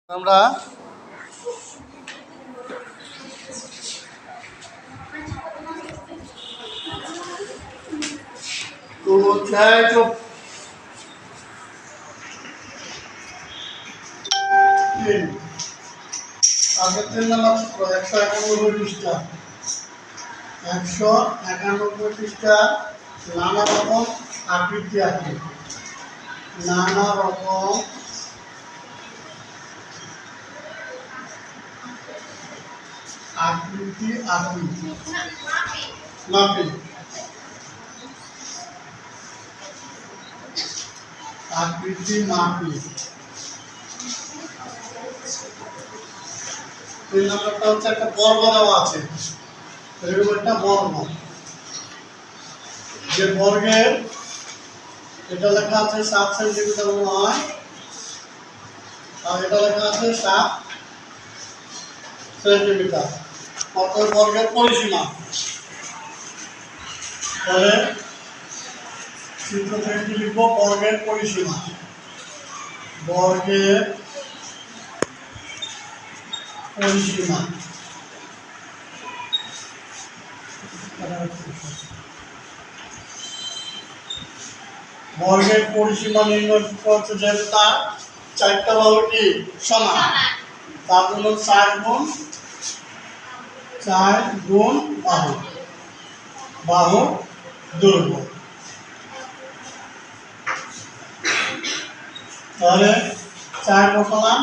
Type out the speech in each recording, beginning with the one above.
আমরা আগের 3 নাম্বার সূত্র 191 পৃষ্ঠা 191 পৃষ্ঠা নানা রকম আকৃতি আছে। নানা রকম আকৃতি মাপি আকৃতি মাপি। 3 নাম্বারটা হচ্ছে একটা বর্গ দেওয়া আছে, এরকম একটা বর্গ, যে বর্গের এটা লেখা আছে 7 সেন্টিমিটার মনে হয়, আর এটা লেখা আছে 7 সেন্টিমিটার, অর্থাৎ বর্গের পরিসীমা। তাহলে চিত্র থেকে কি লিখবো? বর্গের পরিসীমা। বর্গের পরিসীমা বর্গের পরিসীমা নির্ণয় করতে, যেহেতু তার 4টা বাহু কি সমান, তার জন্য 4 গুণ বাহু দৈর্ঘ্য। তাহলে 4 বসালাম,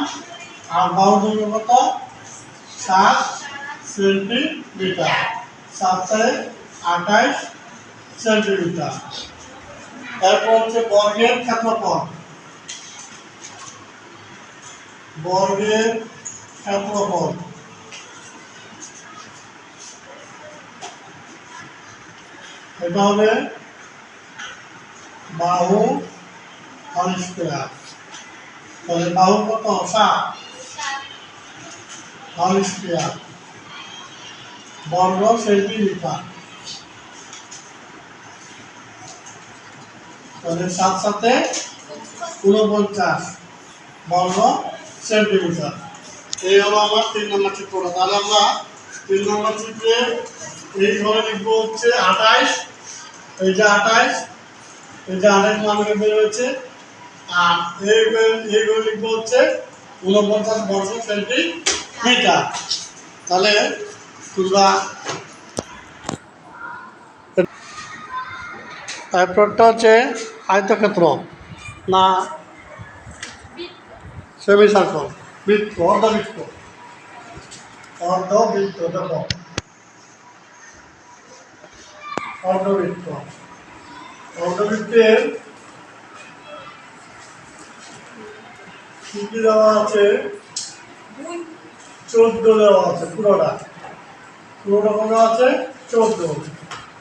আর বাহু দৈর্ঘ্য কত? 7 সেন্টিমিটার, 7 28 সেন্টিমিটার। তারপর হচ্ছে বর্গের ক্ষেত্রফল। বর্গের ক্ষেত্রফল এটা হবে বাহু হোল স্কয়ার। তাহলে বাহু কত? 7 হোল স্কয়ার, বর্গ সেন্টিমিটার। তাহলে 7 7 49 বর্গ সেন্টিমিটার। এই হলো আমার 3 নম্বর চিত্রটা। তাহলে আমরা 3 নম্বর চিত্রে এইভাবে লিখবো হচ্ছে 28, এই যে 28, এই যে 28 মান বের হয়েছে, আর এইভাবে লিখবো হচ্ছে 49 বর্গ সেন্টিমিটার। তাহলে তোমরা এরপরটা হচ্ছে আয়তক্ষেত্র না সেমি সার্কল, বৃত্ত, অর্ধবৃত্ত। দেখো অর্ধবৃত্তের কি কি দেওয়া আছে? 14 দেওয়া আছে। পুরোটা কত আছে? 14।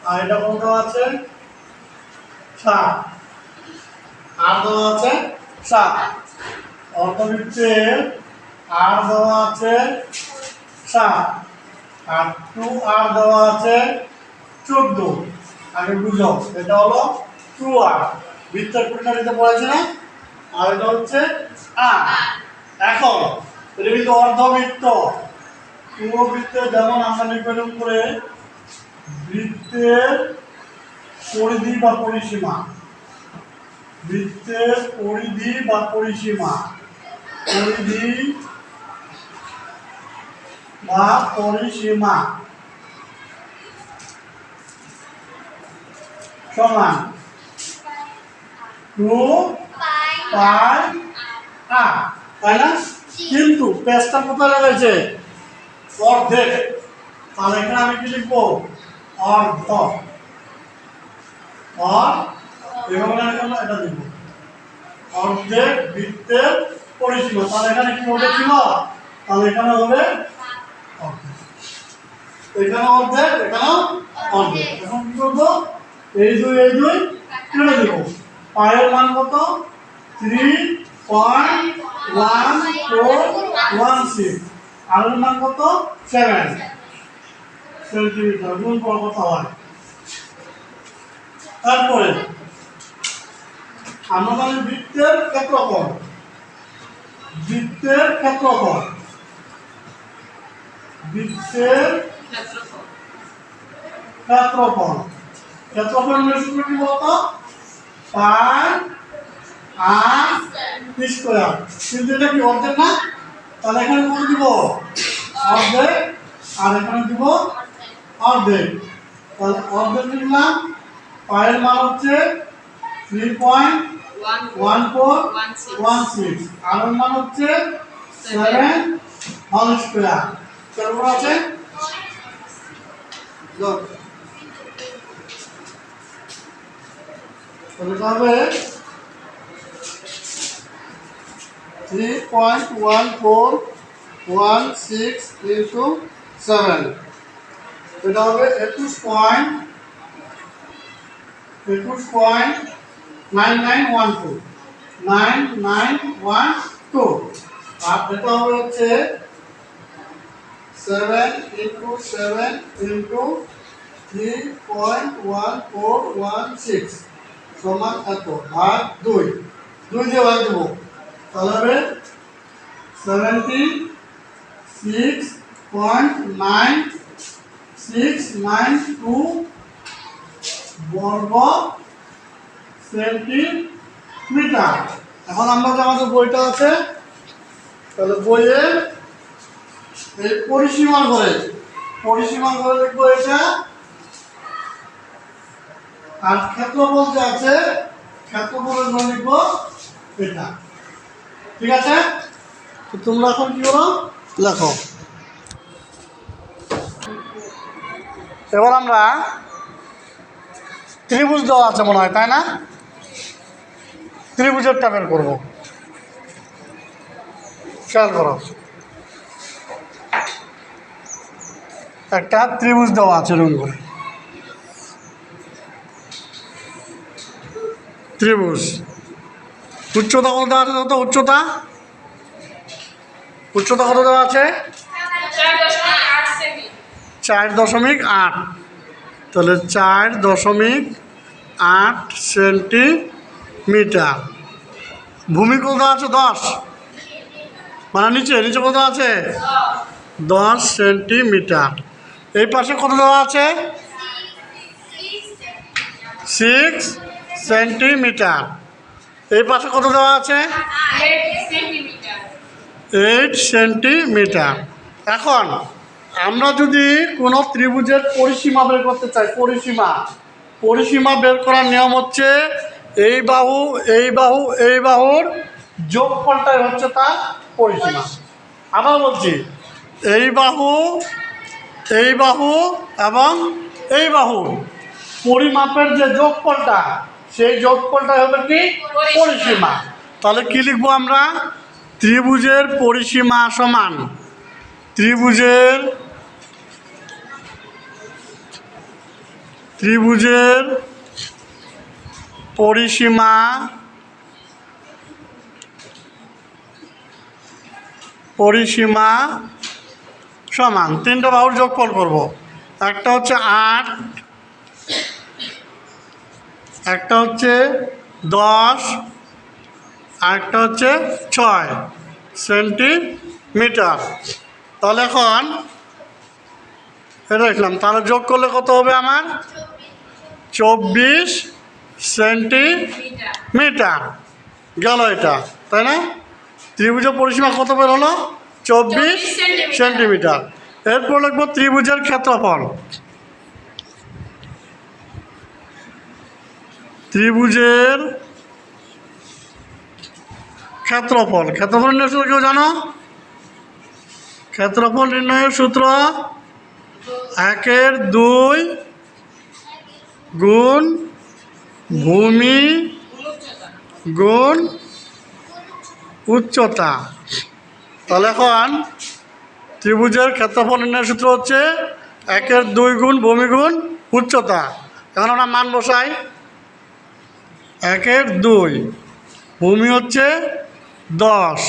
আর এটা কত আছে? 7। আর দেওয়া আছে 7। অর্ধবৃত্তের আর দেওয়া আছে 7, আর 2 আর দেওয়া আছে 14। আগে বুঝো, এটা হলো 2 আর, বৃত্তের পরিণামিতে পড়েছে না, আর এটা হচ্ছে আর। এখন এটা কিন্তু অর্ধবৃত্ত। পুরো বৃত্তে যেমন আমরা নির্বাচন করে বৃত্তের পরিধি বা পরিসীমা, বৃত্তের পরিধি বা পরিসীমা, পরিধি বা পরিসীমা সমান 2 পাই আর, তাই না? কিন্তু পেজটা কোথায় রয়েছে? অর্ধেক। তাহলে এখানে আমি কি লিখবো? অর্ধ। এভাবে এটা লিখবো অর্ধেক বৃত্তের পরিসীমা। তাহলে এখানে কি হবে? ছিল, তাহলে এখানে হবে অর্ধেক, এখানে অর্ধেক, এখানে অর্ধেক। এখন কি করবো? এই দুই কেটে দেবো। পায়ের মান কত? 3.1416, আর এর মান কত? 7 সেন্টিমিটার। গুণ করা কত হয়? তারপরে আনুমানিক বৃত্তের ক্ষেত্রফল, বৃত্তের ক্ষেত্রফল, বৃত্তের ক্ষেত্রফল, ক্ষেত্রফল সূত্র কি বলতো? পাই আর স্কয়ার। কিন্তু এটা কি অর্ধেক না? তাহলে এখানে কত দিব? অর্ধেক। আর এখানে দিব অর্ধেক। তাহলে অর্ধেক লিখলাম। পায়ের মান হচ্ছে 3.1416, আর এর মান হচ্ছে 7 হোল স্কয়ার। কেমন আছে? তাহলে হবে 3.1416 into 7, এটা হবে 21.9912, 9912। আর এটা হবে হচ্ছে 7 into 7 into 3.1416 সমান এত, আর 2 দিয়ে ভাগ দেবো। তাহলে হবে 76.9692 বর্গ সেন্টিমিটার। এখন আমরা যে আমাদের বইটা আছে, তাহলে বইয়ে এই পরিসীমা করে লিখবো এটা, আর ক্ষেত্রফল যে আছে ক্ষেত্রফলের জন্য লিখবো এটা। ঠিক আছে? তো তোমরা এখন কি করো, লেখো। এবার আমরা ত্রিভুজ দেওয়া আছে মনে হয়, তাই না? ত্রিভুজেরটা বের করবো। খেয়াল করো, একটা ত্রিভুজ দেওয়া আছে এরকম করে। ত্রিভুজ উচ্চতা কত দেওয়া আছে? কত উচ্চতা? উচ্চতা কত দেওয়া আছে? 4.8। তাহলে 4.8 সেন্টিমিটার। ভূমি কত দেওয়া আছে? 10, মানে নিচে কত আছে? 10 সেন্টিমিটার। এই পাশে কত দেওয়া আছে? 6 সেন্টিমিটার। এই পাশে কত দেওয়া আছে? 8 সেন্টিমিটার। এখন আমরা যদি কোনো ত্রিভুজের পরিসীমা বের করতে চাই, পরিসীমা বের করার নিয়ম হচ্ছে এই বাহুর যোগফলটাই হচ্ছে তার পরিসীমা। আবার বলছি, এই বাহু এবং এই বাহুর পরিমাপের যে যোগফলটা, সেই যোগফলটাই হবে কি? পরিসীমা। তাহলে কি লিখবো আমরা? ত্রিভুজের পরিসীমা সমান ত্রিভুজের পরিসীমা সমান 3টা বাহুর যোগফল করব। একটা হচ্ছে 8, একটা হচ্ছে 10, আরেকটা হচ্ছে 6 সেন্টিমিটার। তাহলে এখন এটা লিখলাম, তাহলে যোগ করলে কত হবে আমার? 24 সেন্টিমিটার গেল এটা, তাই না? ত্রিভুজের পরিসীমা কত বের হলো? 24 সেন্টিমিটার। এরপর লিখবো ত্রিভুজের ক্ষেত্রফল। ত্রিভুজের ক্ষেত্রফল নির্ণয়ের সূত্র কেউ জানো? ক্ষেত্রফল নির্ণয়ের সূত্র 1/2 গুণ ভূমি গুণ উচ্চতা। তাহলে এখন ত্রিভুজের ক্ষেত্রফল নির্ণয়ের সূত্র হচ্ছে 1/2 গুণ ভূমি গুণ উচ্চতা। এখন আমরা মান বসাই। 1/2, ভূমি হচ্ছে 10,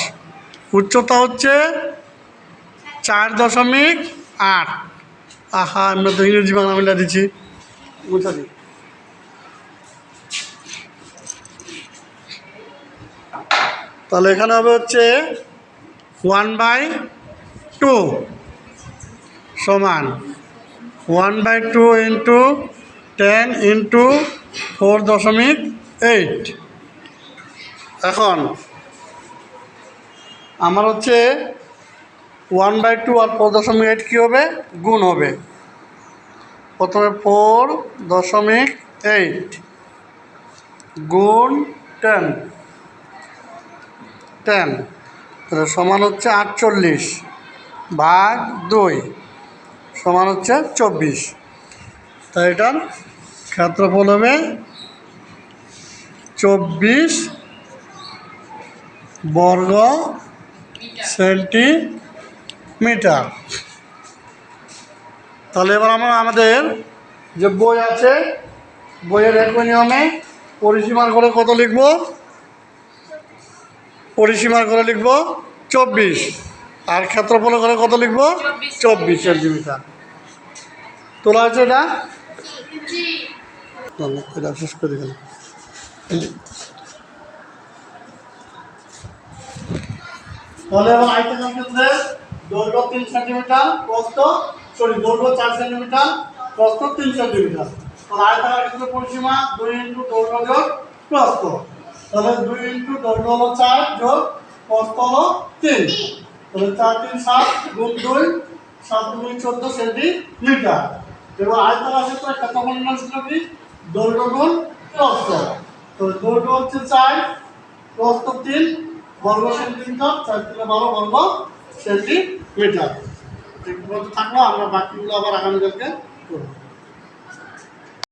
উচ্চতা হচ্ছে 4.8। আহা, আমরা তো ইংরেজি বাংলা মিলা দিচ্ছি, বুঝা দিই। তাহলে এখানে হবে হচ্ছে 1/2 সমান 1/2 ইন্টু 10 ইন্টু 4.8। এখন আমার হচ্ছে 1/2 আর 4.8 কী হবে, গুণ হবে। প্রথমে 4.8 গুণ 10 তাহলে সমান হচ্ছে 48 ভাগ 2 সমান হচ্ছে 24। তাই এটার ক্ষেত্রফল হবে 24 বর্গ সেন্টিমিটার। তাহলে এবার আমরা আমাদের যে বই আছে, বইয়ের একই নিয়মে পরিসীমার করে কত লিখব, পরিসীমার করে লিখব 24 আর ক্ষেত্রফলের করে কত লিখব 24 সেন্টিমিটার। তোলা হচ্ছে এটা, এটা শেষ করে দিলাম। তাহলে এবার আয়তনের ক্ষেত্রে দৈর্ঘ্য 3 সেন্টিমিটার, দৈর্ঘ্য 4 সেন্টিমিটার, প্রস্থ 3 সেন্টিমিটার। তাহলে আয়তনের ক্ষেত্রে পরিসীমা 2 ইন্টু দৈর্ঘ্য যোগ প্রস্থ। তাহলে 2 ইন্টু দৈর্ঘ্য হলো 4 যোগ প্রস্থ হলো 3। তাহলে 4 3 7 গুণ 2 7 2 14 সেন্টিমিটার। এবার আয়তনের ক্ষেত্রে ক্ষেত্রফল নির্ণয় সূত্র কি, দৈর্ঘ্য গুণ প্রস্থ। তাহলে দৈর্ঘ্য হচ্ছে 4, প্রস্থ 3 বর্গ সেন্টিমিটার, 4 3 12 বর্গ সেন্টিমিটার। ঠিক মতো থাকলো, আমরা বাকিগুলো আবার আগামীকালকে করবো।